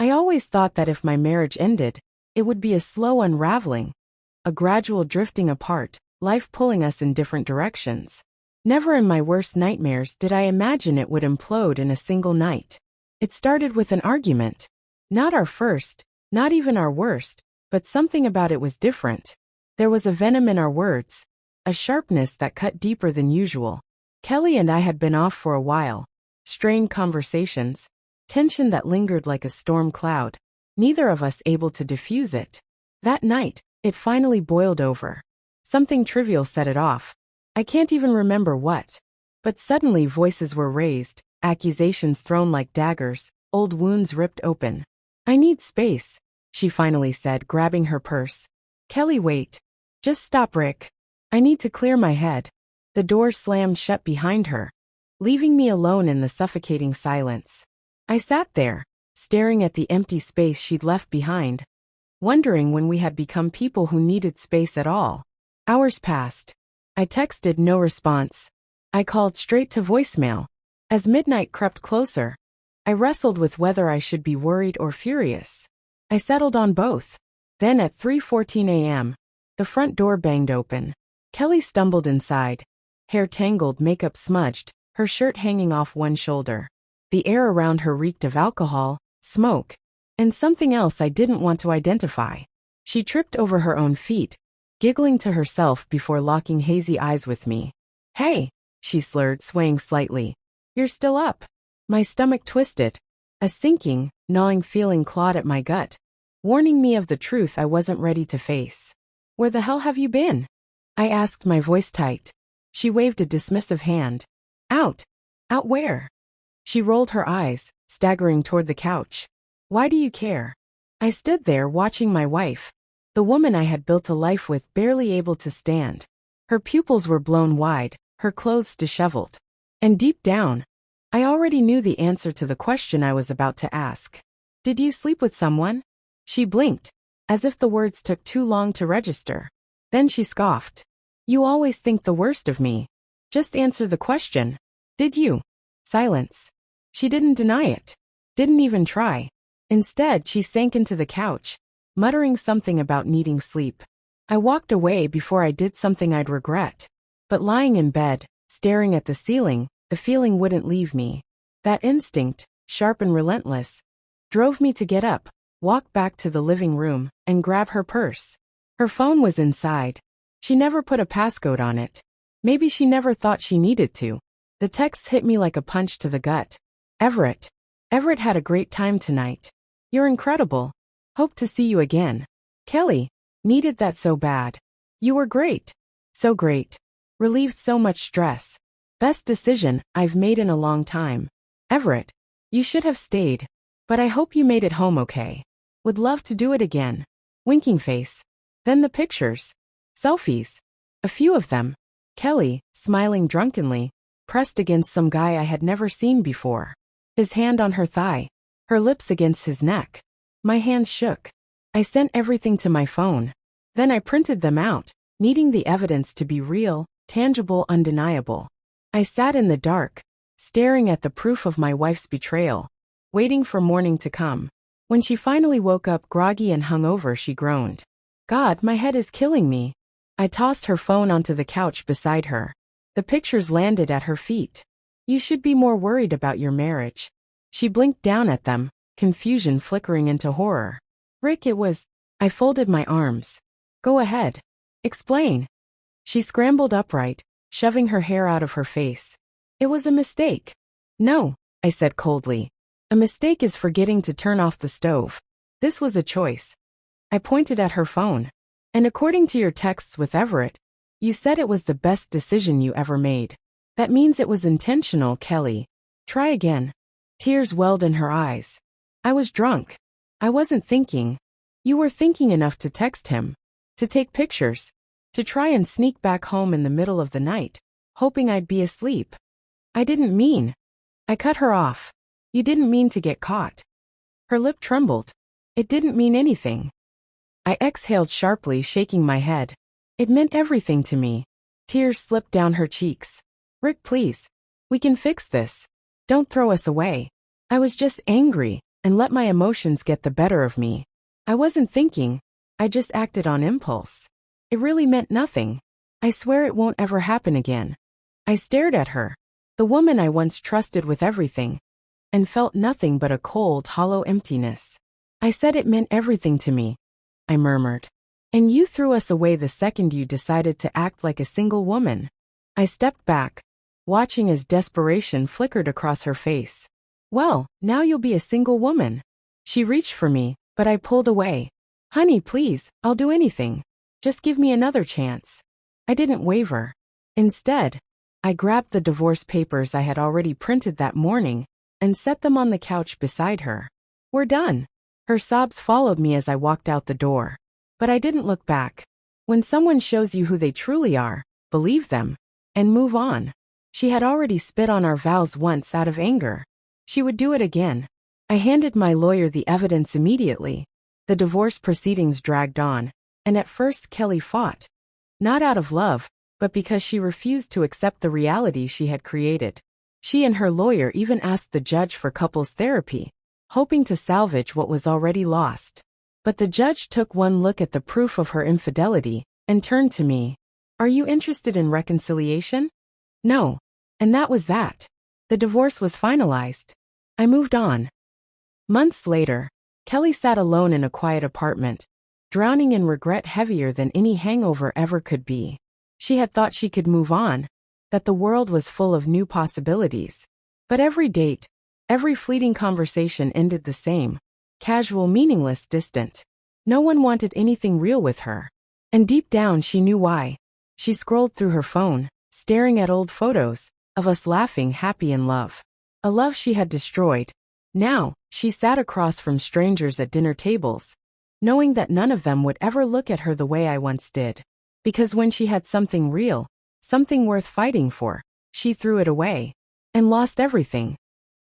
I always thought that if my marriage ended, it would be a slow unraveling, a gradual drifting apart, life pulling us in different directions. Never in my worst nightmares did I imagine it would implode in a single night. It started with an argument. Not our first, not even our worst, but something about it was different. There was a venom in our words, a sharpness that cut deeper than usual. Kelly and I had been off for a while. Strained conversations, tension that lingered like a storm cloud, neither of us able to diffuse it. That night, it finally boiled over. Something trivial set it off. I can't even remember what. But suddenly voices were raised, accusations thrown like daggers, old wounds ripped open. "I need space," she finally said, grabbing her purse. "Kelly, wait. Just stop, Rick. I need to clear my head." The door slammed shut behind her, leaving me alone in the suffocating silence. I sat there, staring at the empty space she'd left behind, wondering when we had become people who needed space at all. Hours passed. I texted, no response. I called straight to voicemail. As midnight crept closer, I wrestled with whether I should be worried or furious. I settled on both. Then at 3:14 a.m., the front door banged open. Kelly stumbled inside, hair tangled, makeup smudged, her shirt hanging off one shoulder. The air around her reeked of alcohol, smoke, and something else I didn't want to identify. She tripped over her own feet, giggling to herself before locking hazy eyes with me. "Hey," she slurred, swaying slightly. "You're still up." My stomach twisted. A sinking, gnawing feeling clawed at my gut, warning me of the truth I wasn't ready to face. "Where the hell have you been?" I asked, my voice tight. She waved a dismissive hand. "Out." "Out where?" She rolled her eyes, staggering toward the couch. "Why do you care?" I stood there watching my wife, the woman I had built a life with, barely able to stand. Her pupils were blown wide, her clothes disheveled. And deep down, I already knew the answer to the question I was about to ask. "Did you sleep with someone?" She blinked, as if the words took too long to register. Then she scoffed. "You always think the worst of me. Just answer the question. Did you?" Silence. She didn't deny it. Didn't even try. Instead, she sank into the couch, muttering something about needing sleep. I walked away before I did something I'd regret. But lying in bed, staring at the ceiling, the feeling wouldn't leave me. That instinct, sharp and relentless, drove me to get up, walk back to the living room, and grab her purse. Her phone was inside. She never put a passcode on it. Maybe she never thought she needed to. The texts hit me like a punch to the gut. "Everett. Everett had a great time tonight. You're incredible. Hope to see you again. Kelly. Needed that so bad. You were great. So great. Relieved so much stress. Best decision I've made in a long time. Everett. You should have stayed. But I hope you made it home okay. Would love to do it again." Winking face. Then the pictures. Selfies. A few of them. Kelly, smiling drunkenly, pressed against some guy I had never seen before. His hand on her thigh, her lips against his neck. My hands shook. I sent everything to my phone. Then I printed them out, needing the evidence to be real, tangible, undeniable. I sat in the dark, staring at the proof of my wife's betrayal, waiting for morning to come. When she finally woke up groggy and hungover, she groaned. "God, my head is killing me." I tossed her phone onto the couch beside her. The pictures landed at her feet. "You should be more worried about your marriage." She blinked down at them, confusion flickering into horror. "Rick, it was..." I folded my arms. "Go ahead. Explain." She scrambled upright, shoving her hair out of her face. "It was a mistake." "No," I said coldly. "A mistake is forgetting to turn off the stove. This was a choice." I pointed at her phone. "And according to your texts with Everett, you said it was the best decision you ever made. That means it was intentional, Kelly. Try again." Tears welled in her eyes. "I was drunk. I wasn't thinking. You were thinking enough to text him, to take pictures, to try and sneak back home in the middle of the night, hoping I'd be asleep. I didn't mean." I cut her off. "You didn't mean to get caught." Her lip trembled. "It didn't mean anything." I exhaled sharply, shaking my head. It meant everything to me. Tears slipped down her cheeks. "Rick, please. We can fix this. Don't throw us away." I was just angry. and let my emotions get the better of me. I wasn't thinking, I just acted on impulse. It really meant nothing. I swear it won't ever happen again. I stared at her, the woman I once trusted with everything, and felt nothing but a cold, hollow emptiness. I said it meant everything to me, I murmured. And you threw us away the second you decided to act like a single woman. I stepped back, watching as desperation flickered across her face. Well, now you'll be a single woman. She reached for me, but I pulled away. Honey, please, I'll do anything. Just give me another chance. I didn't waver. Instead, I grabbed the divorce papers I had already printed that morning and set them on the couch beside her. We're done. Her sobs followed me as I walked out the door. But I didn't look back. When someone shows you who they truly are, believe them, and move on. She had already spit on our vows once out of anger. She would do it again. I handed my lawyer the evidence immediately. The divorce proceedings dragged on, and at first Kelly fought. Not out of love, but because she refused to accept the reality she had created. She and her lawyer even asked the judge for couples therapy, hoping to salvage what was already lost. But the judge took one look at the proof of her infidelity and turned to me. Are you interested in reconciliation? No. And that was that. The divorce was finalized. I moved on. Months later, Kelly sat alone in a quiet apartment, drowning in regret heavier than any hangover ever could be. She had thought she could move on, that the world was full of new possibilities. But every date, every fleeting conversation ended the same. Casual, meaningless, distant. No one wanted anything real with her. And deep down she knew why. She scrolled through her phone, staring at old photos of us laughing, happy in love. A love she had destroyed. Now, she sat across from strangers at dinner tables, knowing that none of them would ever look at her the way I once did. Because when she had something real, something worth fighting for, she threw it away. And lost everything.